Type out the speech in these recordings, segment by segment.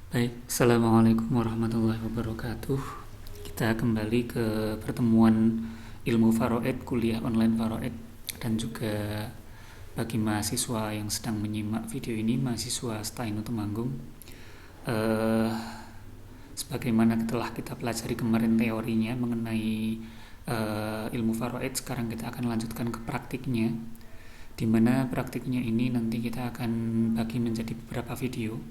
Baik, Assalamualaikum warahmatullahi wabarakatuh. Kita kembali ke pertemuan ilmu Faraid, kuliah online Faraid. Dan juga bagi mahasiswa yang sedang menyimak video ini, mahasiswa Stainu Temanggung, eh, sebagaimana telah kita pelajari kemarin teorinya mengenai ilmu Faraid, sekarang kita akan lanjutkan ke praktiknya, di mana praktiknya ini nanti kita akan bagi menjadi beberapa video.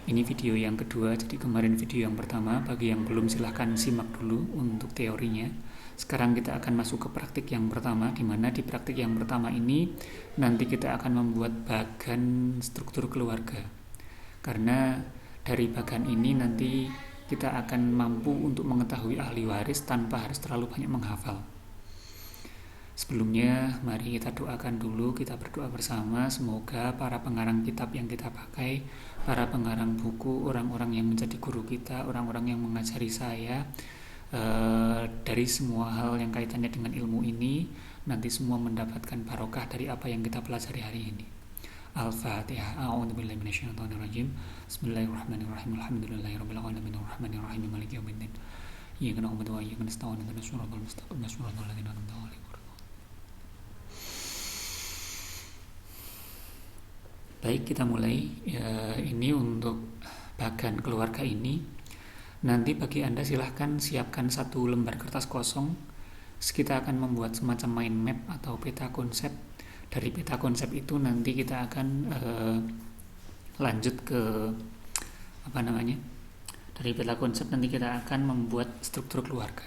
Ini video yang kedua, jadi kemarin video yang pertama. Bagi yang belum, silahkan simak dulu untuk teorinya. Sekarang kita akan masuk ke praktik yang pertama, di mana di praktik yang pertama ini nanti kita akan membuat bagan struktur keluarga. Karena dari bagan ini nanti kita akan mampu untuk mengetahui ahli waris tanpa harus terlalu banyak menghafal. Sebelumnya, mari kita doakan dulu, kita berdoa bersama. Semoga para pengarang kitab yang kita pakai, para pengarang buku, orang-orang yang menjadi guru kita, orang-orang yang mengajari saya, dari semua hal yang kaitannya dengan ilmu ini, nanti semua mendapatkan barokah dari apa yang kita pelajari hari ini. Al-Fatihah. A'udzubillahi minasyaitonirrajim. Bismillahirrahmanirrahim. Alhamdulillahirabbil alamin arrahmanirrahim maliki yaumiddin. Iyyaka na'budu wa iyyaka nasta'in ihdinas siratal mustaqim siratal ladzina an'amta 'alaihim. Baik, kita mulai. Ini untuk bagan keluarga ini. Nanti bagi Anda silahkan siapkan satu lembar kertas kosong. Kita akan membuat semacam mind map atau peta konsep. Dari peta konsep itu nanti kita akan lanjut ke apa namanya? Dari peta konsep nanti kita akan membuat struktur keluarga.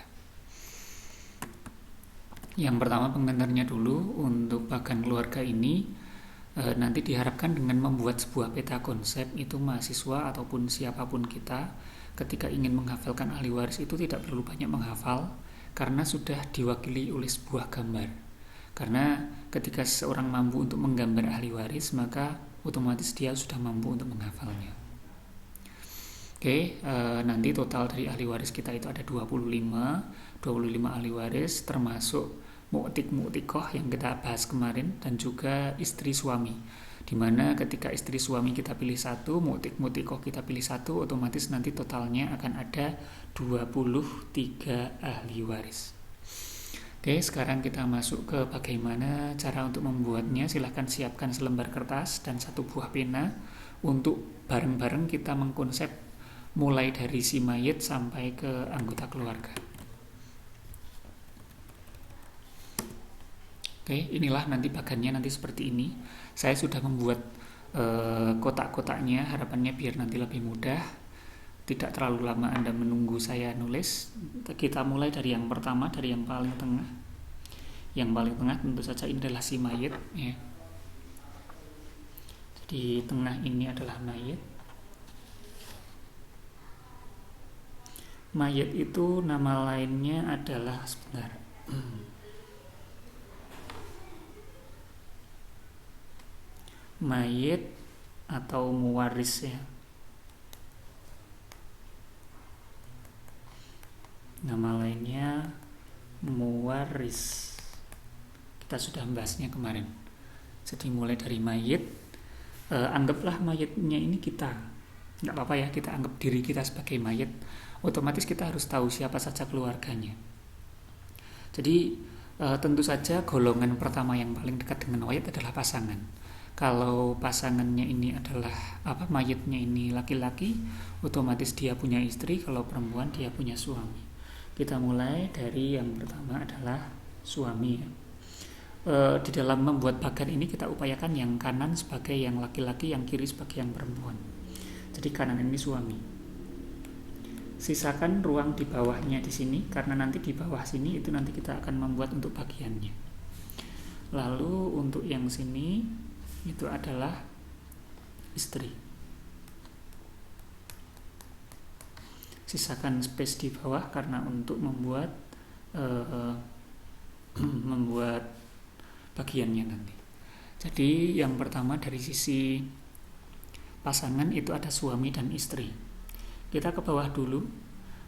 Yang pertama, pengantarnya dulu. Untuk bagan keluarga ini nanti diharapkan dengan membuat sebuah peta konsep itu, mahasiswa ataupun siapapun kita ketika ingin menghafalkan ahli waris itu tidak perlu banyak menghafal, karena sudah diwakili oleh sebuah gambar. Karena ketika seseorang mampu untuk menggambar ahli waris, maka otomatis dia sudah mampu untuk menghafalnya. Oke, nanti total dari ahli waris kita itu ada 25 ahli waris, termasuk mu'tik-mu'tikoh yang kita bahas kemarin, dan juga istri suami, dimana ketika istri suami kita pilih satu, mu'tik-mu'tikoh kita pilih satu, otomatis nanti totalnya akan ada 23 ahli waris. Oke, sekarang kita masuk ke bagaimana cara untuk membuatnya. Silahkan siapkan selembar kertas dan satu buah pena untuk bareng-bareng kita mengkonsep mulai dari si mayit sampai ke anggota keluarga. Oke, inilah nanti bagannya nanti seperti ini. Saya sudah membuat kotak-kotaknya, harapannya biar nanti lebih mudah, tidak terlalu lama Anda menunggu saya nulis. Kita mulai dari yang pertama, dari yang paling tengah. Yang paling tengah tentu saja ini adalah si mayit, ya. Jadi tengah ini adalah mayit. Mayit itu nama lainnya adalah, sebentar, mayit atau muwaris, ya. Nama lainnya muwaris. Kita sudah membahasnya kemarin. Jadi mulai dari mayit, anggaplah mayitnya ini kita. Nggak apa-apa ya, kita anggap diri kita sebagai mayit. Otomatis kita harus tahu siapa saja keluarganya. Jadi tentu saja golongan pertama yang paling dekat dengan mayit adalah pasangan. Kalau pasangannya ini adalah mayitnya ini laki-laki, otomatis dia punya istri. Kalau perempuan, dia punya suami. Kita mulai dari yang pertama adalah suami. Di dalam membuat bagan ini kita upayakan yang kanan sebagai yang laki-laki, yang kiri sebagai yang perempuan. Jadi kanan ini suami. Sisakan ruang di bawahnya di sini, karena nanti di bawah sini itu nanti kita akan membuat untuk bagiannya. Lalu untuk yang sini itu adalah istri. Sisakan space di bawah karena untuk membuat membuat bagiannya nanti. Jadi yang pertama dari sisi pasangan itu ada suami dan istri. Kita ke bawah dulu.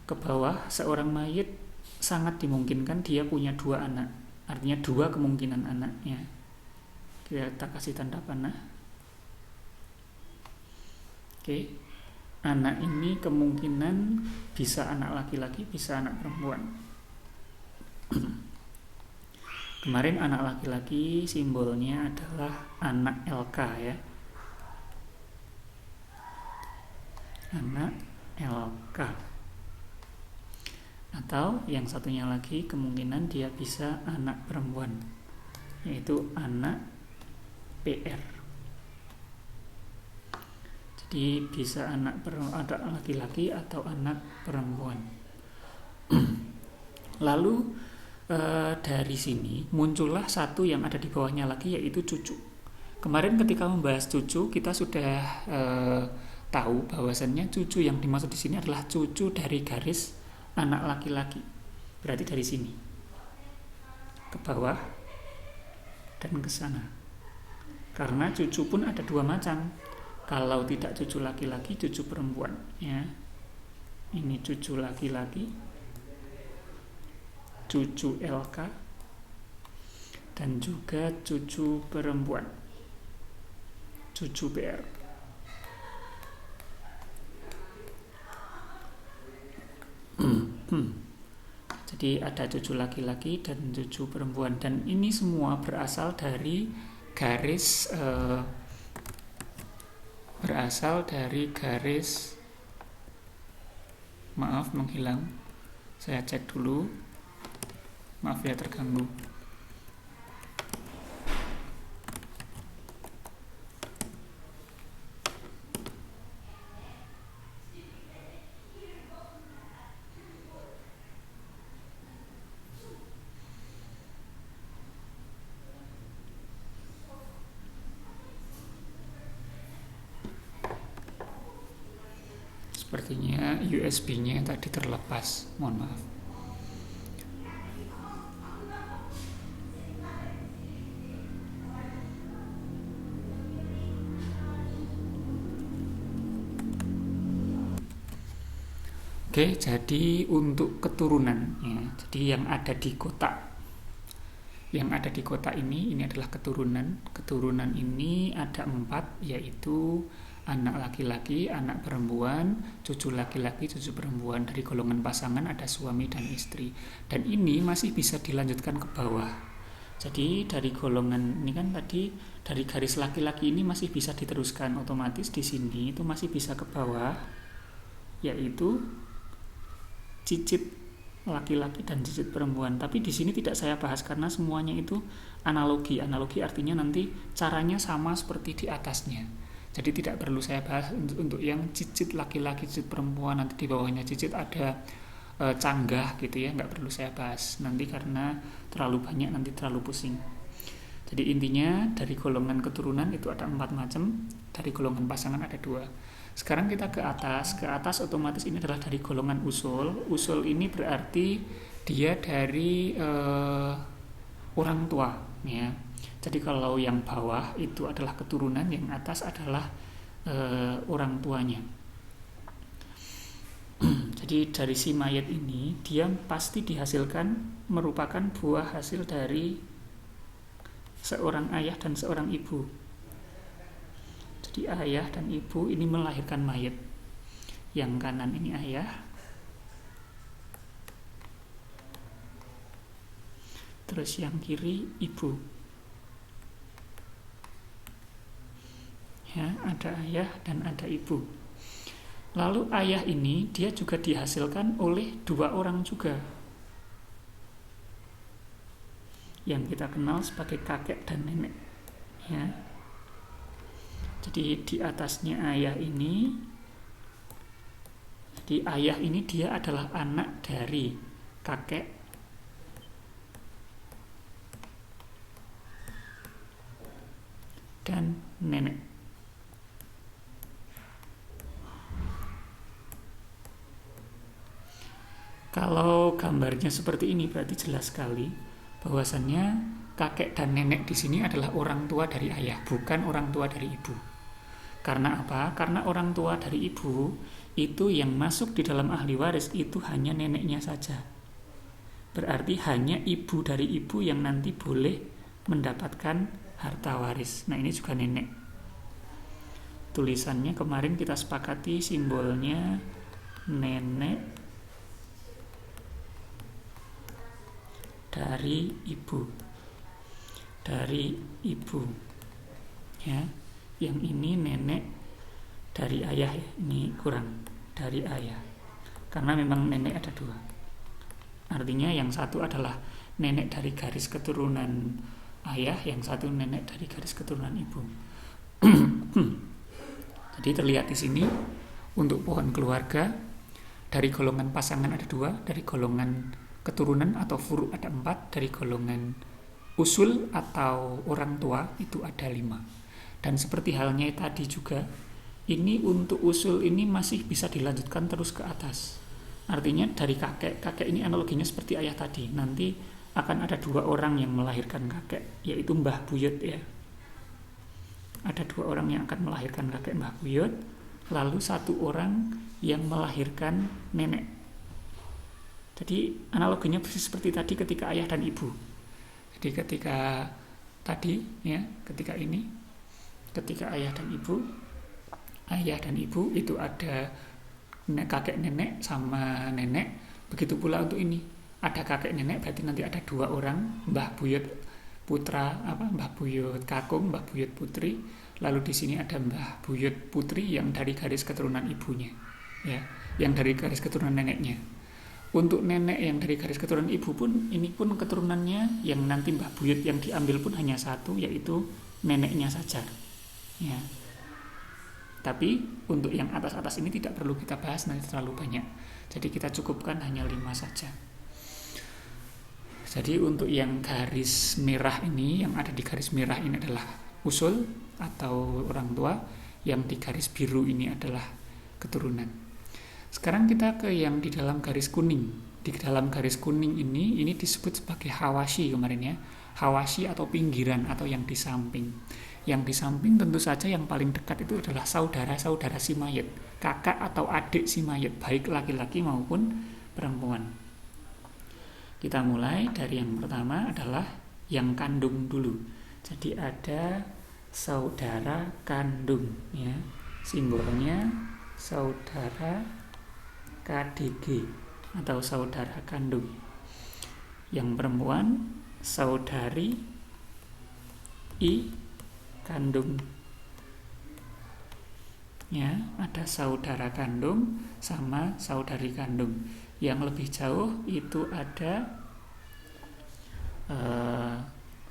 Ke bawah, seorang mayit sangat dimungkinkan dia punya 2 anak. Artinya 2 kemungkinan anaknya. Kita kasih tanda panah. Oke. anak ini kemungkinan bisa anak laki-laki, bisa anak perempuan. Kemarin anak laki-laki simbolnya adalah anak LK ya. Anak LK. Atau yang satunya lagi kemungkinan dia bisa anak perempuan, yaitu anak PR. Jadi bisa anak laki-laki atau anak perempuan. Lalu dari sini muncullah satu yang ada di bawahnya lagi, yaitu cucu. Kemarin ketika membahas cucu kita sudah tahu bahwasannya cucu yang dimaksud di sini adalah cucu dari garis anak laki-laki. Berarti dari sini ke bawah dan ke sana. Karena cucu pun ada dua macam. Kalau tidak cucu laki-laki, cucu perempuan ya. Ini cucu laki-laki, cucu LK, dan juga cucu perempuan, cucu PR. Jadi ada cucu laki-laki dan cucu perempuan, dan ini semua berasal dari garis maaf menghilang. Saya cek dulu. Maaf ya terganggu. Sepertinya USB-nya tadi terlepas, mohon maaf. Oke, jadi untuk keturunan ya. Jadi yang ada di kotak ini adalah keturunan. Keturunan ini ada 4, yaitu anak laki-laki, anak perempuan, cucu laki-laki, cucu perempuan. Dari golongan pasangan ada suami dan istri. Dan ini masih bisa dilanjutkan ke bawah. Jadi dari golongan ini kan tadi dari garis laki-laki ini masih bisa diteruskan, otomatis di sini itu masih bisa ke bawah, yaitu cicit laki-laki dan cicit perempuan. Tapi di sini tidak saya bahas karena semuanya itu analogi. Analogi artinya nanti caranya sama seperti di atasnya. Jadi tidak perlu saya bahas untuk yang cicit laki-laki, cicit perempuan, nanti di bawahnya cicit ada canggah gitu ya, nggak perlu saya bahas nanti karena terlalu banyak, nanti terlalu pusing. Jadi intinya dari golongan keturunan itu ada 4 macam, dari golongan pasangan ada 2. Sekarang kita ke atas otomatis ini adalah dari golongan usul. Usul ini berarti dia dari orang tua ya. Jadi kalau yang bawah itu adalah keturunan, yang atas adalah orang tuanya. Jadi dari si mayat ini dia pasti dihasilkan merupakan buah hasil dari seorang ayah dan seorang ibu. Jadi ayah dan ibu ini melahirkan mayat. Yang kanan ini ayah, terus yang kiri ibu. Ya, ada ayah dan ada ibu. Lalu ayah ini dia juga dihasilkan oleh 2 orang juga, yang kita kenal sebagai kakek dan nenek. Ya. Jadi di atasnya ayah ini, di ayah ini dia adalah anak dari kakek dan nenek. Kalau gambarnya seperti ini berarti jelas sekali bahwasannya kakek dan nenek di sini adalah orang tua dari ayah, bukan orang tua dari ibu. Karena apa? Karena orang tua dari ibu itu yang masuk di dalam ahli waris itu hanya neneknya saja. Berarti hanya ibu dari ibu yang nanti boleh mendapatkan harta waris. Nah ini juga nenek. tulisannya kemarin kita sepakati simbolnya nenek dari ibu. Dari ibu. Ya. Yang ini nenek dari ayah ya. Ini kurang dari ayah. Karena memang nenek ada dua. Artinya yang satu adalah nenek dari garis keturunan ayah, yang satu nenek dari garis keturunan ibu. Jadi terlihat di sini untuk pohon keluarga dari golongan pasangan ada 2, dari golongan keturunan atau furu ada 4, dari golongan usul atau orang tua itu ada 5. Dan seperti halnya tadi juga, ini untuk usul ini masih bisa dilanjutkan terus ke atas. Artinya dari kakek ini analoginya seperti ayah tadi. Nanti akan ada 2 orang yang melahirkan kakek, yaitu Mbah Buyut ya. Ada 2 orang yang akan melahirkan kakek Mbah Buyut, lalu 1 orang yang melahirkan nenek. Jadi analoginya persis seperti tadi ketika ayah dan ibu. Jadi ketika tadi ya, ketika ayah dan ibu itu ada kakek nenek sama nenek. Begitu pula untuk ini, ada kakek nenek, berarti nanti ada 2 orang, Mbah Buyut putra, Mbah Buyut kakung, Mbah Buyut putri. Lalu di sini ada Mbah Buyut putri yang dari garis keturunan ibunya, ya, yang dari garis keturunan neneknya. Untuk nenek yang dari garis keturunan ibu pun, ini pun keturunannya yang nanti Mbah Buyut yang diambil pun hanya 1, yaitu neneknya saja, ya. Tapi untuk yang atas-atas ini tidak perlu kita bahas, nanti terlalu banyak. Jadi kita cukupkan hanya 5 saja. Jadi untuk yang garis merah ini, yang ada di garis merah ini adalah usul atau orang tua, yang di garis biru ini adalah keturunan. Sekarang kita ke yang di dalam garis kuning. Di dalam garis kuning ini disebut sebagai hawashi kemarin ya. Hawashi atau pinggiran atau yang di samping. Yang di samping tentu saja yang paling dekat itu adalah saudara-saudara si mayit, kakak atau adik si mayit, baik laki-laki maupun perempuan. Kita mulai dari yang pertama adalah yang kandung dulu. Jadi ada saudara kandung ya. Simbolnya saudara KDG atau saudara kandung. Yang perempuan saudari I kandung. Ya, ada saudara kandung sama saudari kandung. Yang lebih jauh itu ada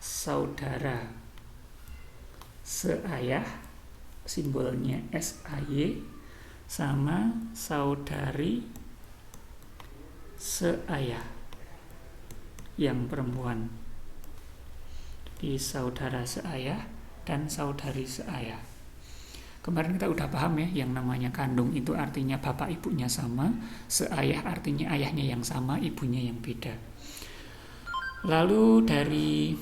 saudara seayah, simbolnya SAY, sama saudari seayah yang perempuan. Di saudara seayah dan saudari seayah. Kemarin kita udah paham ya, yang namanya kandung itu artinya bapak ibunya sama, seayah artinya ayahnya yang sama, ibunya yang beda. Lalu dari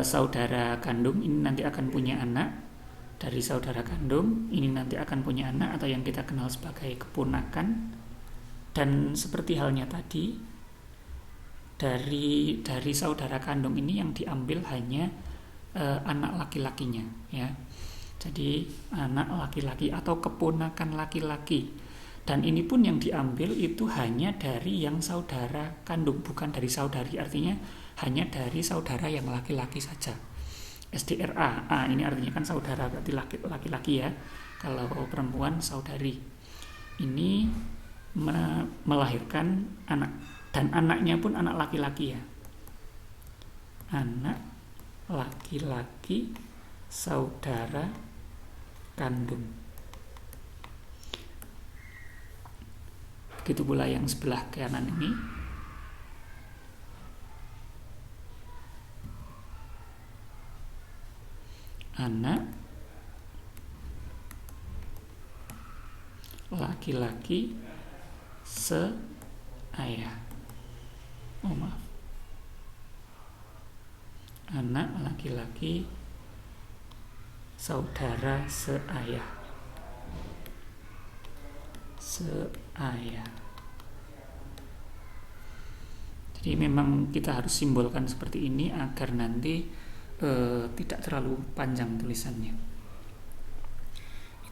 saudara kandung ini nanti akan punya anak. Dari saudara kandung ini nanti akan punya anak atau yang kita kenal sebagai keponakan. Dan seperti halnya tadi, dari saudara kandung ini yang diambil hanya anak laki-lakinya ya. Jadi anak laki-laki atau keponakan laki-laki. Dan ini pun yang diambil itu hanya dari yang saudara kandung, bukan dari saudari. Artinya hanya dari saudara yang laki-laki saja. SDRA. Ini artinya kan saudara, berarti laki-laki ya. Kalau perempuan saudari. Ini melahirkan anak. Dan anaknya pun anak laki-laki ya. Anak laki-laki saudara kandung. Begitu pula yang sebelah kanan ini. Anak laki-laki seayah. Maaf. Anak laki-laki saudara seayah. Jadi memang kita harus simbolkan seperti ini agar nanti tidak terlalu panjang tulisannya.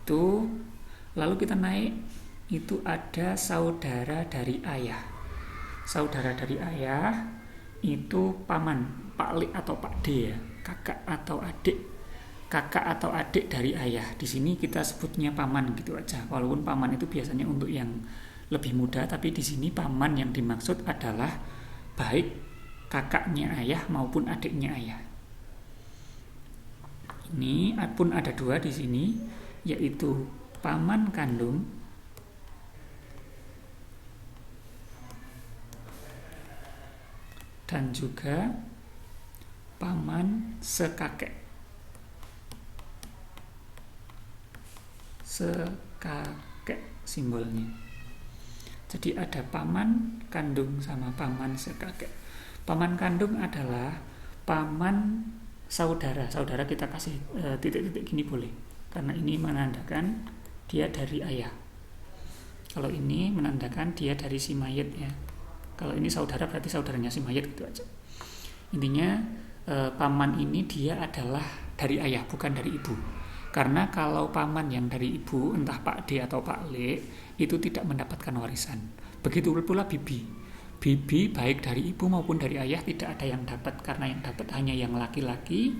Itu lalu kita naik, itu ada saudara dari ayah. Saudara dari ayah itu paman, Pak Lik atau Pak D ya, kakak atau adik. Kakak atau adik dari ayah. Di sini kita sebutnya paman gitu aja. Walaupun paman itu biasanya untuk yang lebih muda, tapi di sini paman yang dimaksud adalah baik kakaknya ayah maupun adiknya ayah. Ini pun ada dua di sini, yaitu paman kandung dan juga paman sekakek. Sekakek simbolnya. Jadi ada paman kandung sama paman sekakek. Paman kandung adalah paman saudara. Saudara kita kasih titik-titik gini boleh, karena ini menandakan dia dari ayah. Kalau ini menandakan dia dari si mayit ya. Kalau ini saudara berarti saudaranya si mayit gitu aja. Intinya paman ini dia adalah dari ayah, bukan dari ibu. Karena kalau paman yang dari ibu, entah Pak D atau Pak L, itu tidak mendapatkan warisan. Begitu pula bibi. Bibi baik dari ibu maupun dari ayah tidak ada yang dapat, karena yang dapat hanya yang laki-laki,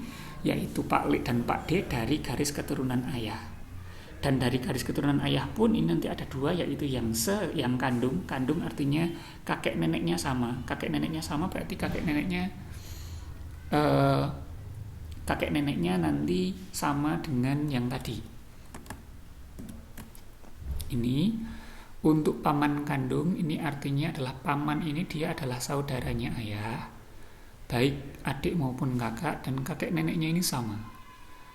yaitu Pak L dan Pak D dari garis keturunan ayah. Dan dari garis keturunan ayah pun ini nanti ada dua, yaitu yang kandung. Kandung artinya kakek neneknya sama. Kakek neneknya sama berarti kakek neneknya nanti sama dengan yang tadi. Ini untuk paman kandung, ini artinya adalah paman ini dia adalah saudaranya ayah, baik adik maupun kakak, dan kakek neneknya ini sama.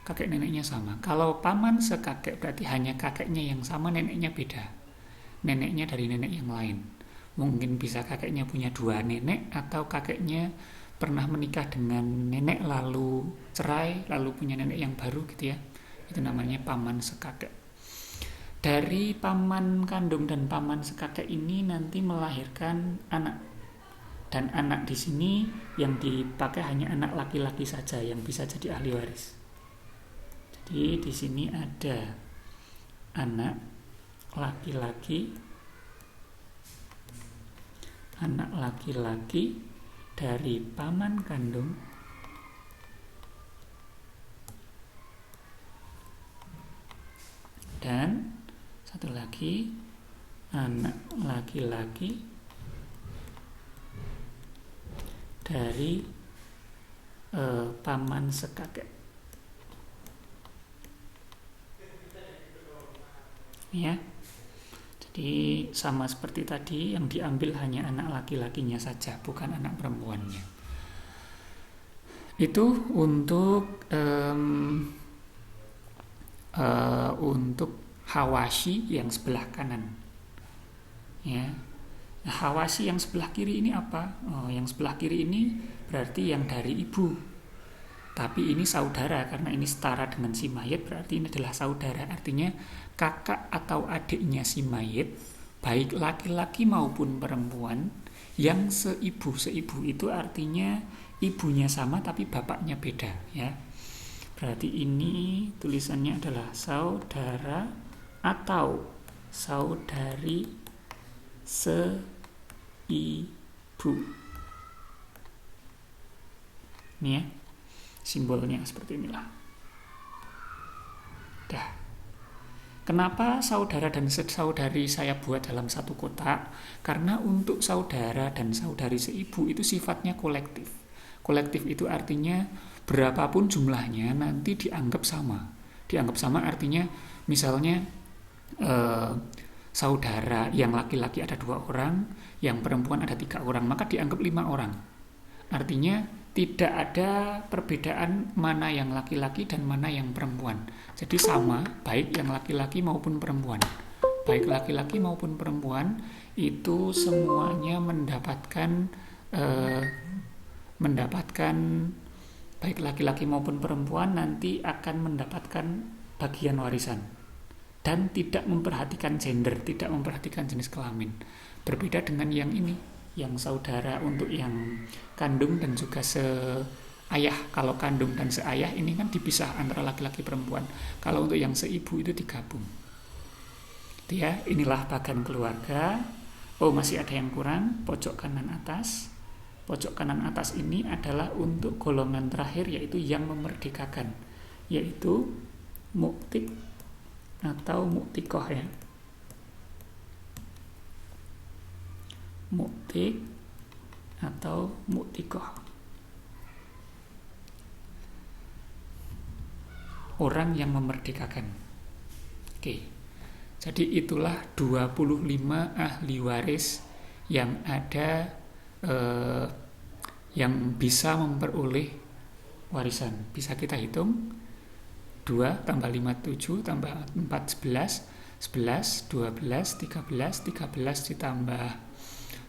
Kakek neneknya sama. Kalau paman sekakek berarti hanya kakeknya yang sama, neneknya beda. Neneknya dari nenek yang lain. Mungkin bisa kakeknya punya dua nenek, atau kakeknya pernah menikah dengan nenek lalu cerai, lalu punya nenek yang baru gitu ya. Itu namanya paman sekakek. Dari paman kandung dan paman sekakek ini nanti melahirkan anak. Dan anak di sini yang dipakai hanya anak laki-laki saja yang bisa jadi ahli waris. Jadi di sini ada anak laki-laki dari paman kandung dan satu lagi anak laki-laki dari paman sekakek. Ya. Jadi sama seperti tadi, yang diambil hanya anak laki-lakinya saja, bukan anak perempuannya. Itu untuk Hawashi yang sebelah kanan. Ya. Nah, Hawashi yang sebelah kiri ini apa? Yang sebelah kiri ini berarti yang dari ibu. Tapi ini saudara, karena ini setara dengan si mayit, berarti ini adalah saudara. Artinya kakak atau adiknya si mayit, baik laki-laki maupun perempuan, yang seibu itu artinya ibunya sama tapi bapaknya beda ya. Berarti ini tulisannya adalah saudara atau saudari seibu. Ini ya, simbolnya seperti inilah. Dah. Kenapa saudara dan saudari saya buat dalam satu kotak? Karena untuk saudara dan saudari seibu itu sifatnya kolektif. Kolektif itu artinya berapapun jumlahnya nanti dianggap sama. Dianggap sama artinya misalnya saudara yang laki-laki ada 2 orang, yang perempuan ada 3 orang, maka dianggap 5 orang. Artinya tidak ada perbedaan mana yang laki-laki dan mana yang perempuan. Jadi sama, baik yang laki-laki maupun perempuan. Baik laki-laki maupun perempuan itu semuanya mendapatkan baik laki-laki maupun perempuan nanti akan mendapatkan bagian warisan. Dan tidak memperhatikan gender, tidak memperhatikan jenis kelamin. Berbeda dengan yang ini, yang saudara untuk yang kandung dan juga ayah, kalau kandung dan seayah ini kan dipisah antara laki-laki perempuan. Kalau untuk yang seibu itu digabung. Itu ya, inilah bagan keluarga. Oh, masih ada yang kurang, pojok kanan atas. Pojok kanan atas ini adalah untuk golongan terakhir, yaitu yang memerdekakan, yaitu muktik atau muktikoh ya. Muktik atau muktikoh. Orang yang memerdekakan. Oke. Jadi itulah 25 ahli waris yang ada yang bisa memperoleh warisan. Bisa kita hitung 2 tambah 5 7 tambah 4 11 11 12 13 13 ditambah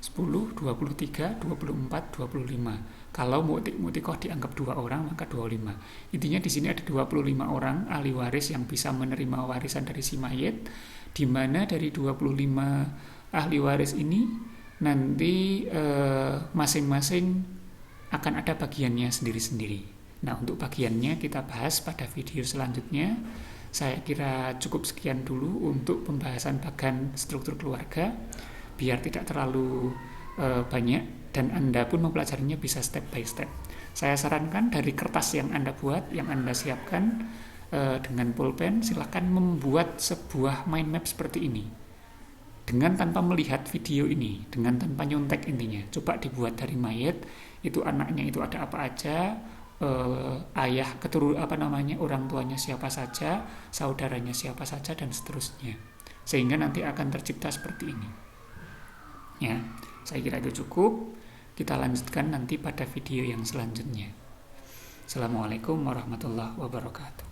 10 23 24 25. Kalau muktikoh dianggap 2 orang maka 25. Intinya di sini ada 25 orang ahli waris yang bisa menerima warisan dari si mayit, di mana dari 25 ahli waris ini nanti masing-masing akan ada bagiannya sendiri-sendiri. Nah, untuk bagiannya kita bahas pada video selanjutnya. Saya kira cukup sekian dulu untuk pembahasan bagan struktur keluarga, biar tidak terlalu banyak dan Anda pun mempelajarinya bisa step by step. Saya sarankan dari kertas yang Anda buat, yang Anda siapkan dengan pulpen, silakan membuat sebuah mind map seperti ini. Dengan tanpa melihat video ini, dengan tanpa nyontek intinya. Coba dibuat dari mayit, itu anaknya itu ada apa aja, ayah orang tuanya siapa saja, saudaranya siapa saja dan seterusnya. Sehingga nanti akan tercipta seperti ini. Ya, saya kira itu cukup. Kita lanjutkan nanti pada video yang selanjutnya. Assalamualaikum warahmatullahi wabarakatuh.